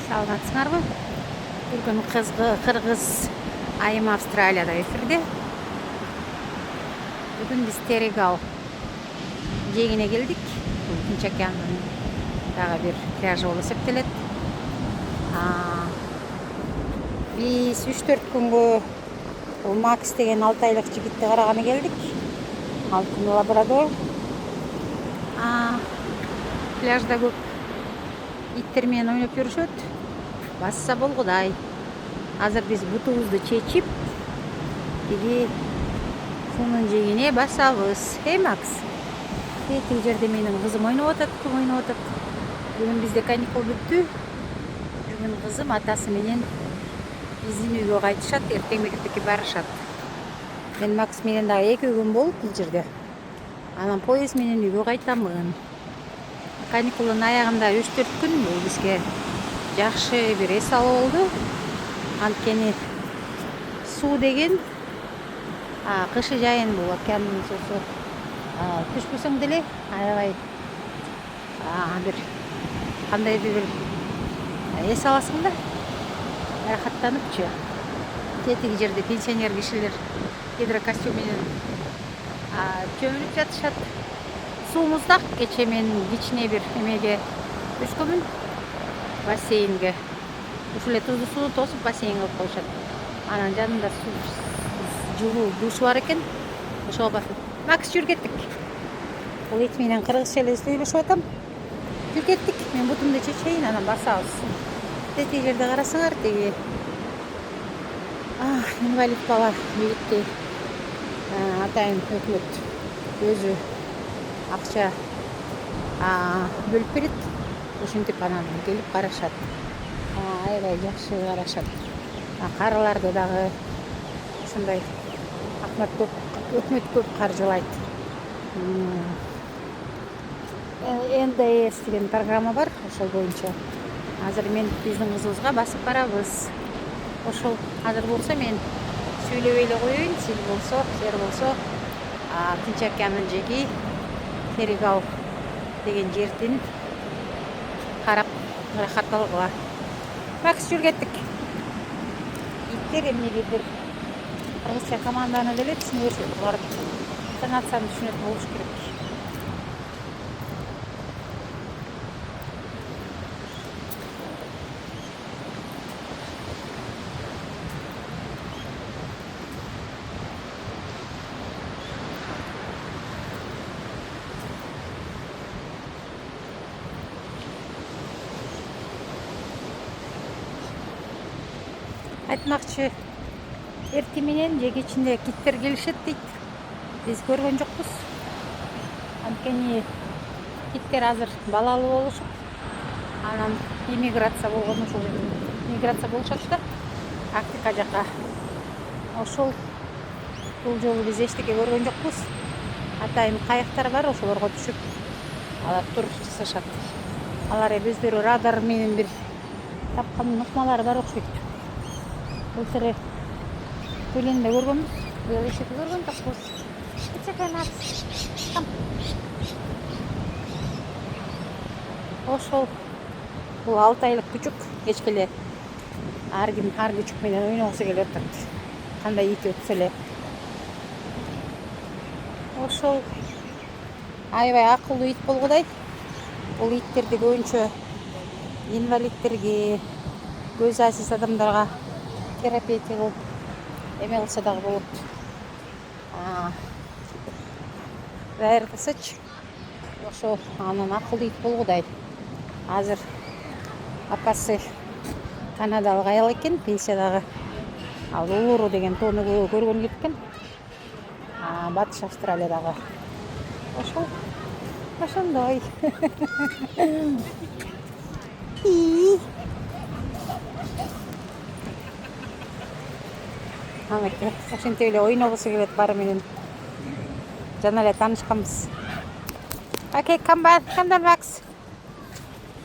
Саламатсыңарбы? Бүгін Қырғыз айым Австралияда эфирде. Бүгін біз Терегал жегіне келдік. Бұл Тинч океанның дағы бір пляжы болып есептеледі. Біз 3-4 күнгі бұл Макс деген 6 айлық жігітті қарағаны келдік. Алтын лабрадор. Пляжда көп иттермен ойнап жүрүшөт. Басса болгудай. Азыр биз бутубузду чечип, тиги суунун жегине басабыз. Макс. Тиги жерде менин кызым ойноп атат, ким ойноп атат. Бүгүн бизде каникул бүттү. Бүгүн кызым атасы менен биздин үйгө кайтышат, эртең мектепке барышат. Мен Макс менен дагы 2 күн болуп бул жерде. Анан поезд менен үйгө кайтамын. Каникулдун аягында 3-4 күн бул бизге жакшы бир эс алуу болду. Анткени суу деген кышы жайын бул океандын суусу түшпөсөң деле аябай бир кандайдыр бир эс аласың да, рахаттаныпчы. Тетиги жерде пенсионер кишилер гидрокостюм менен чөмүлүп жатышат. Суу муздак. Кече мен кичине бир эмеге түшкөнмүн, бассейнге. Ушул эле туздуу сууну тосуп бассейн кылып коюшат. Анан жанында жылуу душ бар экен. Ошого басып. Макс, жүр кеттик. Бул ит менен кыргызча эле сүйлөшүп атам. Жүр кеттик. Мен бутумду чечейин, анан басабыз. Тетиги жерде карасаңар, тиги инвалид бала жигитти атайын өкмөт өзү акча бөлүп берет. Ушинтип анан келип карашат. Аябай жакшы карашат. Карыларды дагы ушундай өкмөт көп каржылайт. НДС деген программа бар, ошол боюнча. Азыр мен биздин кызыбызга басып барабыз. Ошол азыр болсо мен сүйлөбөй эле коеюн. Сиз болсо, сер болсо Тинч океандын жеги Терегал деген жердин карап рахат алгыла. Макс, жүр кеттик. Иттер эмнегедир кыргызча команданы деле түшүнө беришет. Булар тонацияны түшүнөт болуш керек. Айтмакчы, эрти менен же кечинде киттер келишет дейт. Биз көргөн жокпуз. Анткени киттер азыр балалуу болушуп, анан иммиграция болгон ушул миграция болушат да Африка жака. Ошол бул жолу биз эчтеке көргөн жокпуз. Атайын кайыктар бар, ошолорго түшүп алар тур жасашат. Алар өздөрү радар менен бир тапкан нукмалары бар окшойт. Былтыр көлүндө көргөнбүз. Быйыл эшикти көргөн жокпуз. Ошол бул 6 айлык күчүк кечкеле ар ким ар күчүк менен ойногусу келип атат. Кандай ит өтсө эле. Ошол аябай акылдуу ит болгудай. Бул иттерди көбүнчө инвалидтерге, көз азиз адамдарга терапия кылып эме кылса дагы болот. Дайыркысыч. Ошо анын акылдуу ит болгудай. Азыр апасы канадалык аял экен, пенсиядагы. Ал Улуру деген тоону көргөн кеткен. Батыш Австралиядагы. Ошол ошондой. Ошентип эле ойногусу келет бары менен. Жана эле таанышканбыз. Окей, come down, Max.